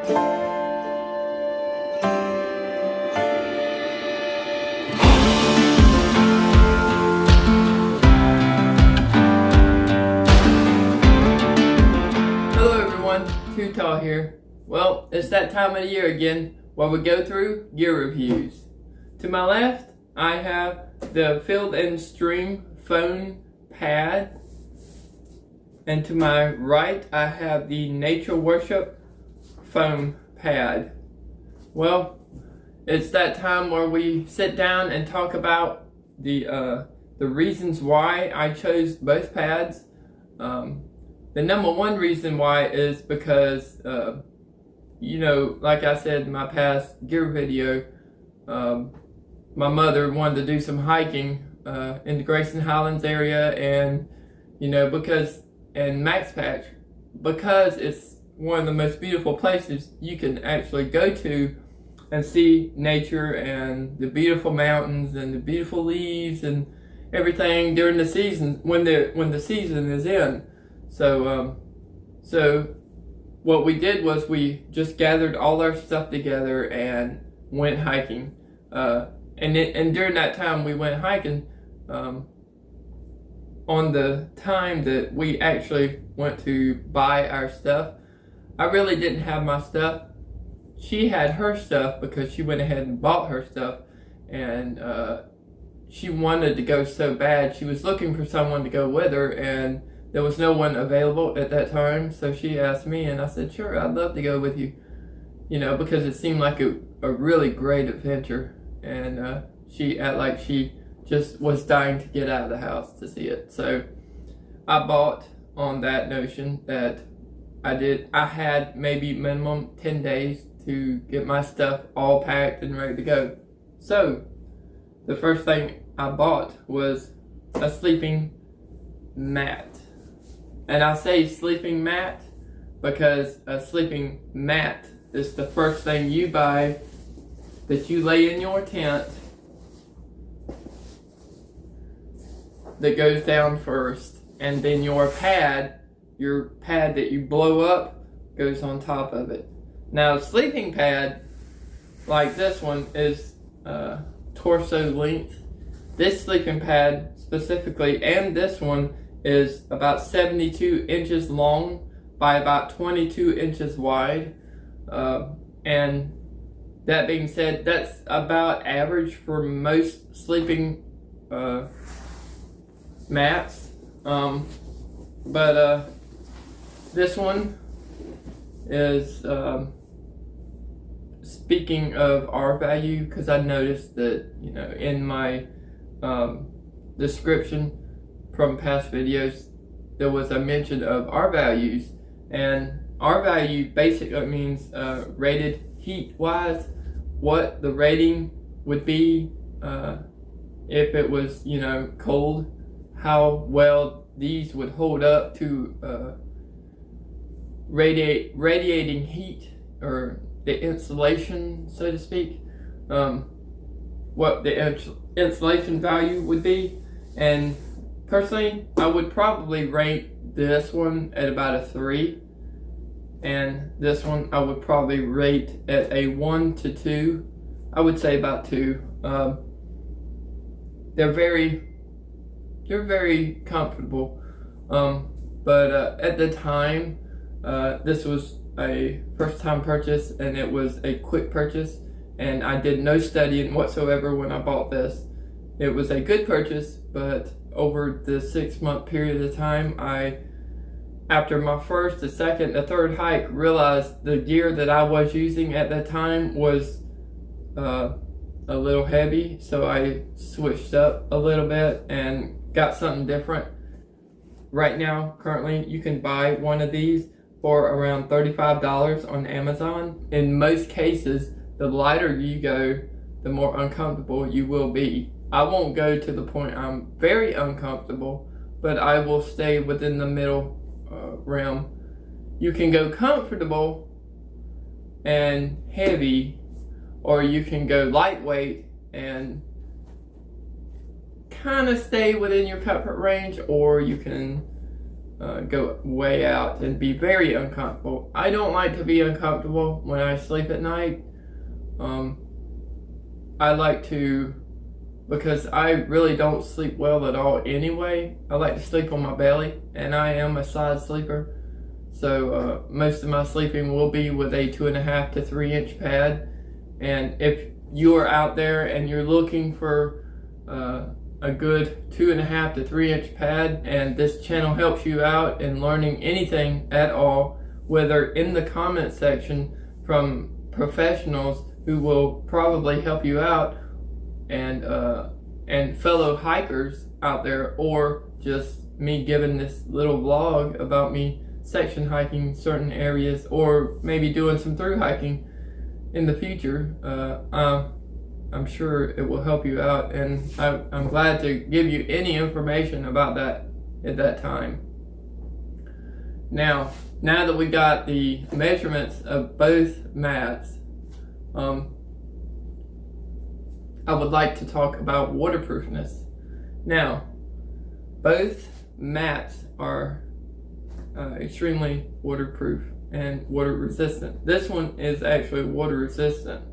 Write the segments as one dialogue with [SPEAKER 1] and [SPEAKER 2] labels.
[SPEAKER 1] Here. Well, it's that time of the year again where we go through gear reviews. To my left, I have the Field and Stream foam pad, and to my right, I have the Nature Worship foam pad. Well, it's that time where we sit down and talk about the reasons why I chose both pads. The number one reason why is because, like I said in my past gear video, my mother wanted to do some hiking in the Grayson Highlands area, and, and Max Patch, because it's one of the most beautiful places you can actually go to and see nature and the beautiful mountains and the beautiful leaves and everything during the season, when the season is in. So what we did was we just gathered all our stuff together and went hiking. And during that time we went hiking, on the time that we actually went to buy our stuff, I really didn't have my stuff. She had her stuff because she went ahead and bought her stuff, and she wanted to go so bad. She was looking for someone to go with her, and there was no one available at that time, so she asked me, and I said, sure, I'd love to go with you, because it seemed like a really great adventure, and she acted like she just was dying to get out of the house to see it. So I bought on that notion that I had maybe minimum 10 days to get my stuff all packed and ready to go. So the first thing I bought was a sleeping mat. And I say sleeping mat because a sleeping mat is the first thing you buy that you lay in your tent that goes down first. And then your pad that you blow up, goes on top of it. Now, a sleeping pad like this one is torso length. This sleeping pad specifically, and this one, is about 72 inches long by about 22 inches wide. And that being said, that's about average for most sleeping mats. But this one is, speaking of R value, because I noticed that, in my description from past videos, there was a mention of R values, and R value basically means rated heat wise, what the rating would be if it was cold, how well these would hold up to radiating heat, or the insulation, so to speak, what the insulation value would be. And personally, I would probably rate this one at about a 3, and this one I would probably rate at a 1 to 2. I would say about 2. They're very comfortable, but at the time, this was a first time purchase, and it was a quick purchase, and I did no studying whatsoever when I bought this. It was a good purchase, but over the 6-month period of time, after my first, the second, the third hike, realized the gear that I was using at that time was a little heavy, so I switched up a little bit and got something different. Right now, currently, you can buy one of these for around $35 on Amazon. In most cases, the lighter you go, the more uncomfortable you will be. I won't go to the point I'm very uncomfortable, but I will stay within the middle realm. You can go comfortable and heavy, or you can go lightweight and kind of stay within your comfort range, or you can go way out and be very uncomfortable. I don't like to be uncomfortable when I sleep at night. I like to, because I really don't sleep well at all anyway, I like to sleep on my belly, and I am a side sleeper. So most of my sleeping will be with a 2.5 to 3 inch pad. And if you are out there and you're looking for a good 2.5 to 3 inch pad, and this channel helps you out in learning anything at all, whether in the comment section from professionals who will probably help you out, and fellow hikers out there, or just me giving this little vlog about me section hiking certain areas, or maybe doing some through hiking in the future. I'm sure it will help you out, and I'm glad to give you any information about that at that time. Now that we got the measurements of both mats, I would like to talk about waterproofness. Now, both mats are extremely waterproof and water resistant. This one is actually water resistant.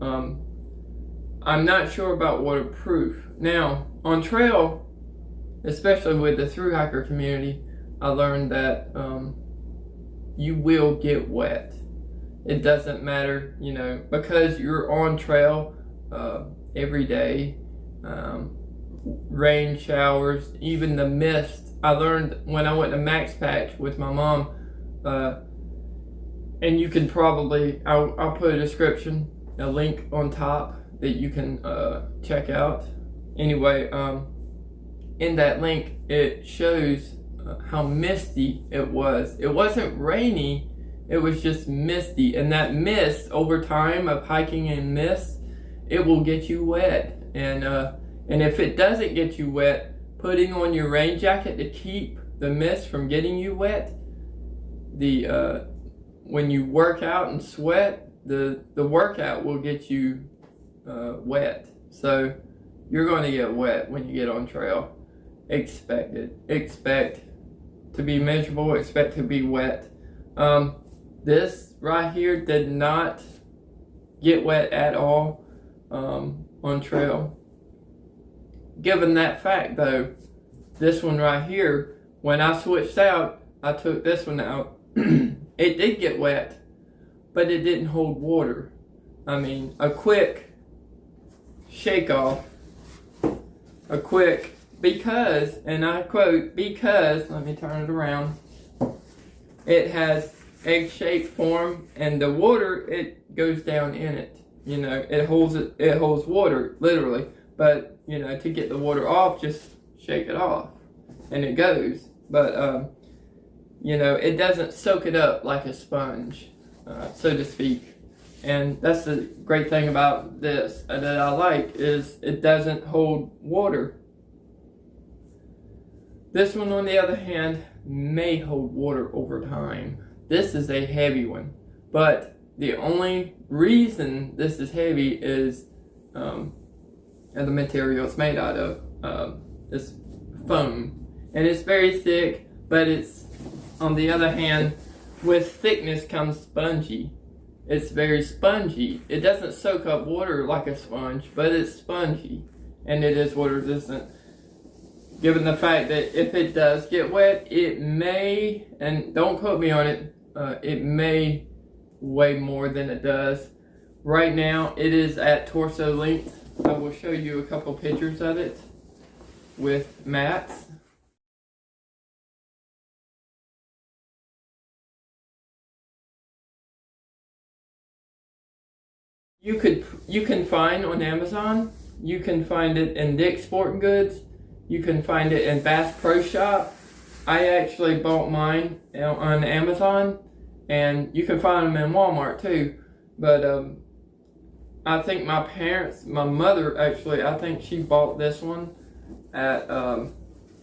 [SPEAKER 1] I'm not sure about waterproof. Now, on trail, especially with the thru hiker community, I learned that you will get wet. It doesn't matter, because you're on trail every day. Rain showers, even the mist. I learned when I went to Max Patch with my mom, and you can probably, I'll put a description, a link on top that you can check out. Anyway, in that link it shows how misty it was. It wasn't rainy, it was just misty, and that mist over time of hiking in mist, it will get you wet. And if it doesn't get you wet, putting on your rain jacket to keep the mist from getting you wet, when you work out and sweat, the workout will get you wet. So you're going to get wet when you get on trail. Expect it. Expect to be miserable. Expect to be wet. This right here did not get wet at all on trail. Given that fact though, this one right here, when I switched out, I took this one out. It did get wet, but it didn't hold water. I mean, a quick shake off, because, and I quote, because, let me turn it around, it has egg-shaped form, and the water, it goes down in it. It holds water, literally. But, to get the water off, just shake it off, and it goes. But, it doesn't soak it up like a sponge, so to speak. And that's the great thing about this that I like, is it doesn't hold water. This one, on the other hand, may hold water over time. This is a heavy one, but the only reason this is heavy is the material it's made out of. It's foam, and it's very thick, but it's, on the other hand, with thickness comes spongy. It's very spongy. It doesn't soak up water like a sponge, but it's spongy, and it is water resistant. Given the fact that if it does get wet, it may, and don't quote me on it, it may weigh more than it does. Right now, it is at torso length. I will show you a couple pictures of it with mats. You can find on Amazon. You can find it in Dick's Sporting Goods. You can find it in Bass Pro Shop. I actually bought mine on Amazon, and you can find them in Walmart too. But I think my mother actually, I think she bought this one at on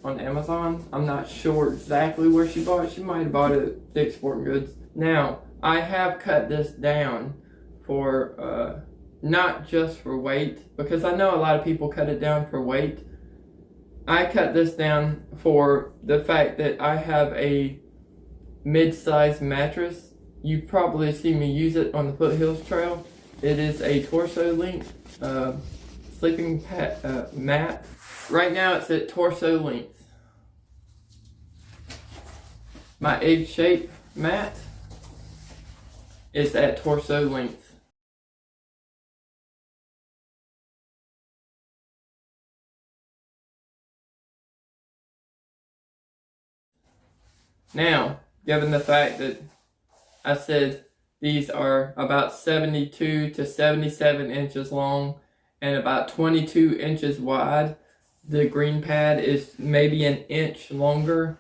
[SPEAKER 1] Amazon. I'm not sure exactly where she bought it. She might have bought it at Dick's Sporting Goods. Now, I have cut this down for not just for weight, because I know a lot of people cut it down for weight. I cut this down for the fact that I have a mid-sized mattress. You probably see me use it on the Foothills Trail. It is a torso length sleeping mat. Right now it's at torso length. My egg-shaped mat is at torso length. Now, given the fact that I said these are about 72 to 77 inches long and about 22 inches wide, the green pad is maybe an inch longer,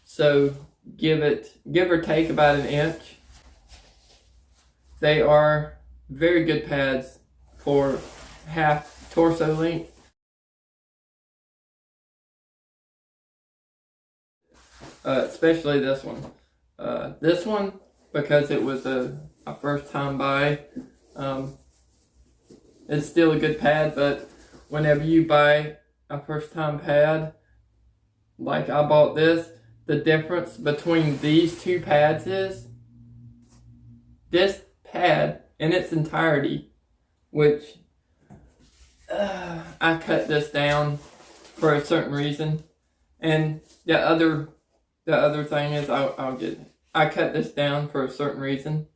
[SPEAKER 1] so give or take about an inch. They are very good pads for half torso length. Especially this one. This one, because it was a first time buy, it's still a good pad, but whenever you buy a first time pad, like I bought this, the difference between these two pads is this pad in its entirety, which I cut this down for a certain reason, and the other thing is I cut this down for a certain reason.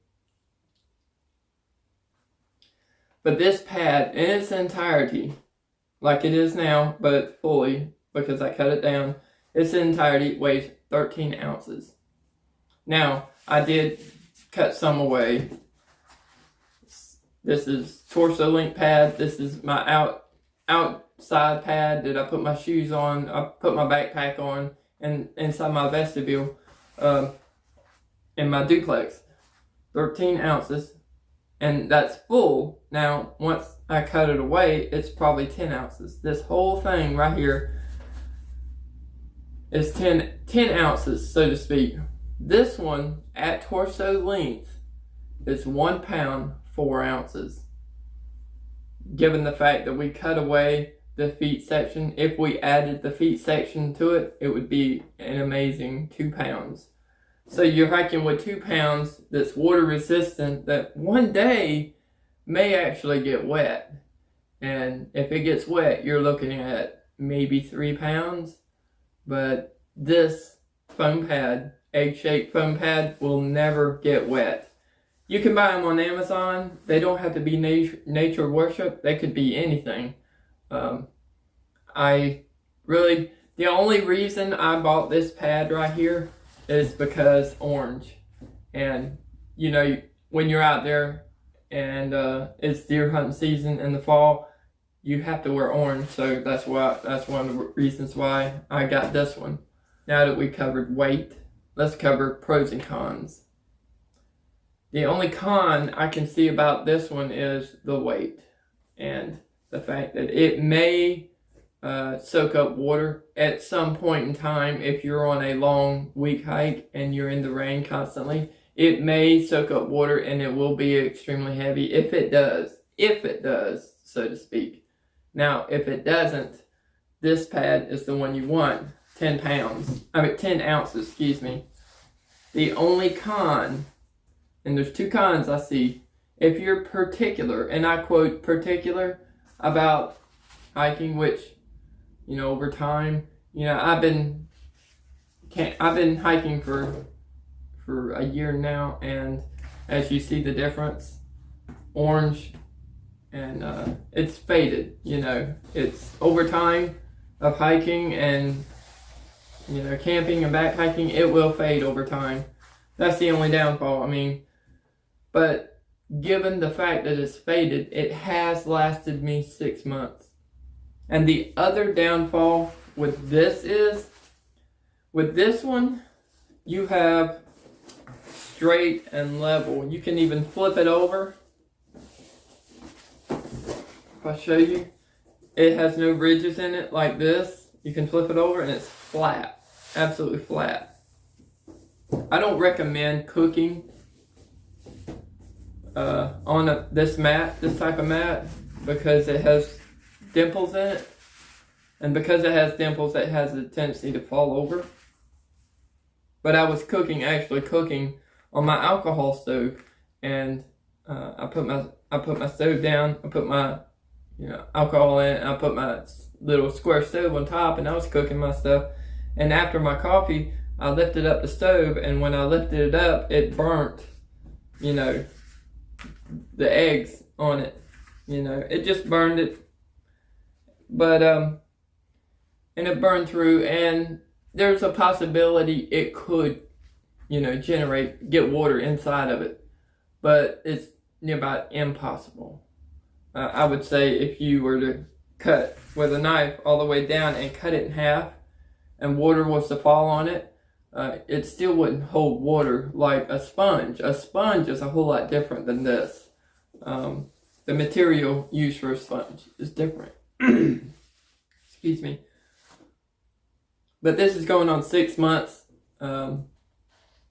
[SPEAKER 1] But this pad in its entirety, like it is now, but fully, because I cut it down, its entirety weighs 13 ounces. Now, I did cut some away. This is torso length pad. This is my outside pad that I put my shoes on. I put my backpack on, and inside my vestibule, in my duplex. 13 ounces. And that's full. Now, once I cut it away, it's probably 10 ounces. This whole thing right here is 10 ounces, so to speak. This one, at torso length, is 1 pound, 4 ounces. Given the fact that we cut away the feet section, if we added the feet section to it, it would be an amazing 2 pounds. So you're hiking with 2 pounds that's water resistant that one day may actually get wet. And if it gets wet, you're looking at maybe 3 pounds. But this foam pad, egg-shaped foam pad, will never get wet. You can buy them on Amazon. They don't have to be nature worship. They could be anything. The only reason I bought this pad right here is because orange. And, you know, when you're out there and it's deer hunting season in the fall, you have to wear orange. So that's one of the reasons why I got this one. Now that we covered weight, let's cover pros and cons. The only con I can see about this one is the weight and the fact that it may soak up water at some point in time. If you're on a long week hike and you're in the rain constantly, it may soak up water and it will be extremely heavy if it does, so to speak. Now, if it doesn't, this pad is the one you want. 10 ounces, excuse me. The only con, and there's 2 cons I see, if you're particular, and I quote particular, about hiking, which, you know, over time, you know, I've been hiking for a year now, and as you see the difference, orange, and it's faded, you know, it's over time of hiking and, you know, camping and backpacking, it will fade over time. That's the only downfall. I mean, but given the fact that it's faded, it has lasted me 6 months. And the other downfall with this is, with this one, you have straight and level. You can even flip it over. If I show you, it has no ridges in it like this. You can flip it over and it's flat, absolutely flat. I don't recommend cooking on this type of mat, because it has dimples in it, And because it has dimples, it has a tendency to fall over. But I was actually cooking on my alcohol stove, and I put my stove down. I put my alcohol in, and I put my little square stove on top, and I was cooking my stuff. And after my coffee, I lifted up the stove, and when I lifted it up, it burnt, the eggs on it. It just burned it. But and it burned through, and there's a possibility it could, get water inside of it. But it's about impossible. I would say if you were to cut with a knife all the way down and cut it in half, and water was to fall on it, it still wouldn't hold water like a sponge. A sponge is a whole lot different than this. The material used for a sponge is different. Excuse me. But this is going on 6 months, and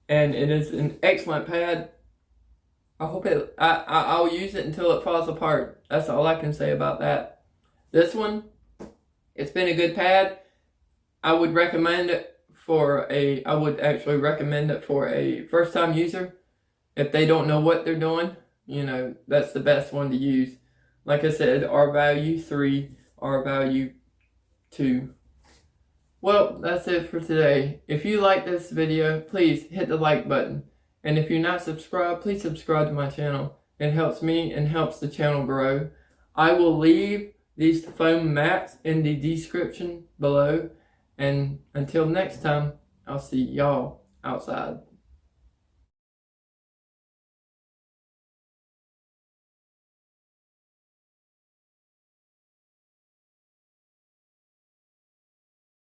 [SPEAKER 1] it is an excellent pad. I hope I'll use it until it falls apart. That's all I can say about that. This one, it's been a good pad. I would recommend it for a first-time user. If they don't know what they're doing, that's the best one to use. Like I said, R value 3, R value 2. Well, that's it for today. If you like this video, please hit the like button. And if you're not subscribed, please subscribe to my channel. It helps me and helps the channel grow. I will leave these foam mats in the description below. And until next time, I'll see y'all outside.